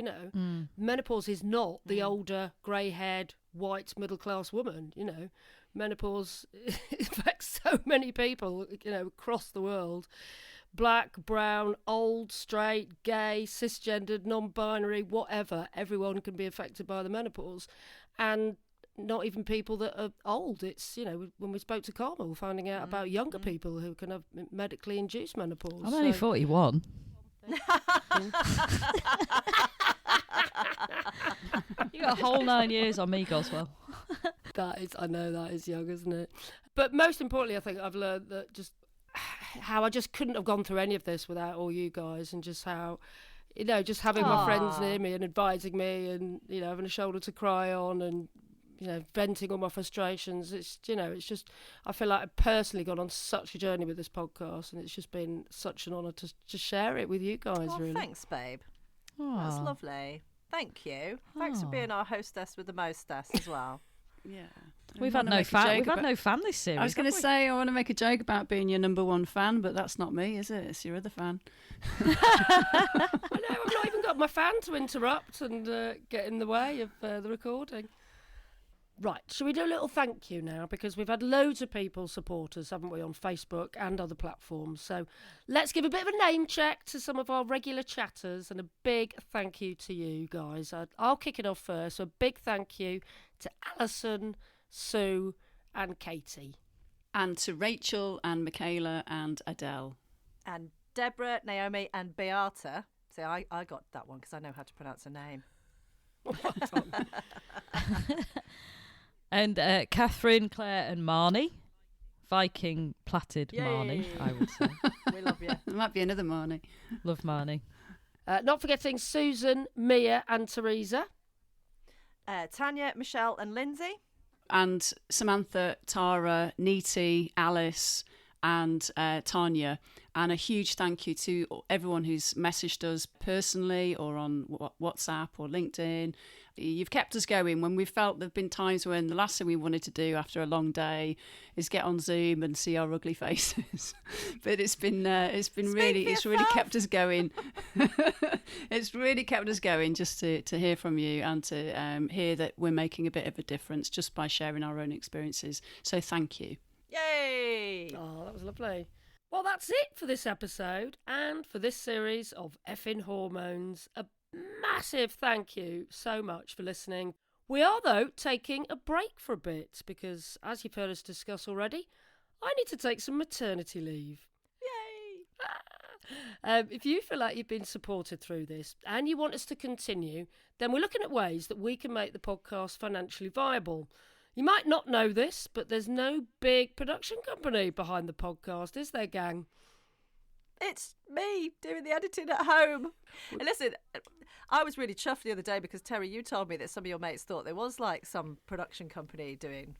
Menopause is not the older, grey-haired, white middle-class woman. Menopause affects so many people, across the world. Black, brown, old, straight, gay, cisgendered, non-binary, whatever. Everyone can be affected by the menopause, and not even people that are old. It's, when we spoke to Carmel, finding out about younger people who can have medically induced menopause. I'm only 41. You got a whole 9 years on me, Goswell. I know that is young, isn't it? But most importantly, I think I've learned that just how I just couldn't have gone through any of this without all you guys, and just how, just having my friends near me and advising me, and, having a shoulder to cry on, and, venting all my frustrations. It's just, I feel like I've personally gone on such a journey with this podcast, and it's just been such an honour to share it with you guys, really. Thanks, babe. Aww. That's lovely. Thank you. Thanks for being our hostess with the mostess as well. Yeah. We've had no fan this series. I was going to say, I want to make a joke about being your number one fan, but that's not me, is it? It's your other fan. I know, I've not even got my fan to interrupt and get in the way of the recording. Right, shall we do a little thank you now? Because we've had loads of people support us, haven't we, on Facebook and other platforms. So let's give a bit of a name check to some of our regular chatters, and a big thank you to you guys. I'll kick it off first. So a big thank you to Alison, Sue and Katie. And to Rachel and Michaela and Adele. And Deborah, Naomi and Beata. See, I got that one because I know how to pronounce her name. And Catherine, Claire and Marnie. Viking plaited Marnie, I would say. We love you. There might be another Marnie. Love Marnie. Not forgetting Susan, Mia and Teresa. Tanya, Michelle and Lindsay. And Samantha, Tara, Neeti, Alice and Tanya. And a huge thank you to everyone who's messaged us personally or on WhatsApp or LinkedIn. You've kept us going when we felt there have been times when the last thing we wanted to do after a long day is get on Zoom and see our ugly faces. But it's really kept us going. It's really kept us going just to hear from you and to hear that we're making a bit of a difference just by sharing our own experiences. So thank you. Yay! Oh, that was lovely. Well, that's it for this episode and for this series of Effin Hormones. A massive thank you so much for listening. We are, though, taking a break for a bit because, as you've heard us discuss already, I need to take some maternity leave. Yay! If you feel like you've been supported through this and you want us to continue, then we're looking at ways that we can make the podcast financially viable. You might not know this, but there's no big production company behind the podcast, is there, gang? It's me doing the editing at home. And listen, I was really chuffed the other day because, Terry, you told me that some of your mates thought there was like some production company doing.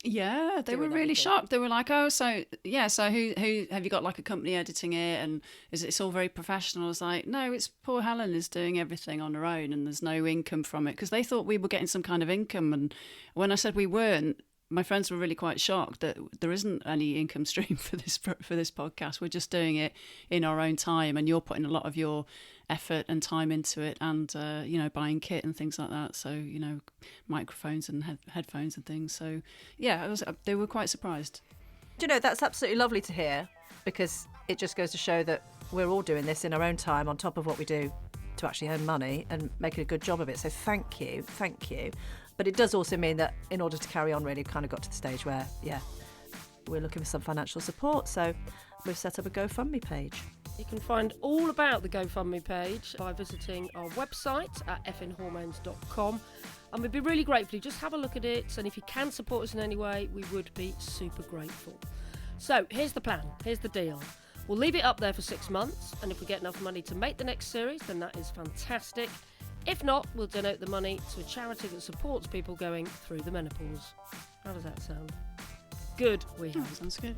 Yeah, they were really shocked. They were like, "Oh, so who have you got, like a company editing it, and it's all very professional?" I was like, "No, it's poor Helen is doing everything on her own, and there's no income from it," because they thought we were getting some kind of income, and when I said we weren't, my friends were really quite shocked that there isn't any income stream for this podcast. We're just doing it in our own time, and you're putting a lot of your effort and time into it, and buying kit and things like that. So microphones and headphones and things. So yeah, they were quite surprised. Do you know, that's absolutely lovely to hear, because it just goes to show that we're all doing this in our own time on top of what we do to actually earn money and making a good job of it. So thank you. But it does also mean that in order to carry on, really, we've kind of got to the stage where, we're looking for some financial support. So we've set up a GoFundMe page. You can find all about the GoFundMe page by visiting our website at effinhormones.com. And we'd be really grateful. Just have a look at it. And if you can support us in any way, we would be super grateful. So here's the plan. Here's the deal. We'll leave it up there for 6 months. And if we get enough money to make the next series, then that is fantastic. If not, we'll donate the money to a charity that supports people going through the menopause. How does that sound? Good, we have. Sounds good.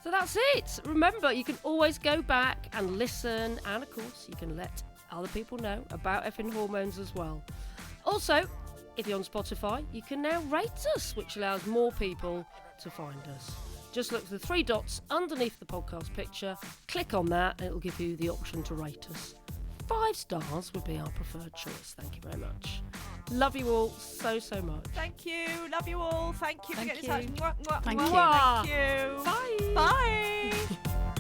So that's it. Remember, you can always go back and listen. And of course, you can let other people know about Effin Hormones as well. Also, if you're on Spotify, you can now rate us, which allows more people to find us. Just look for the 3 dots underneath the podcast picture. Click on that and it'll give you the option to rate us. 5 stars would be our preferred choice. Thank you very much. Love you all so much. Thank you. Love you all. Thank you for Thank getting in touch. you. Mwah, mwah, Thank mwah. you. Thank you. Bye.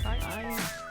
Bye. Bye.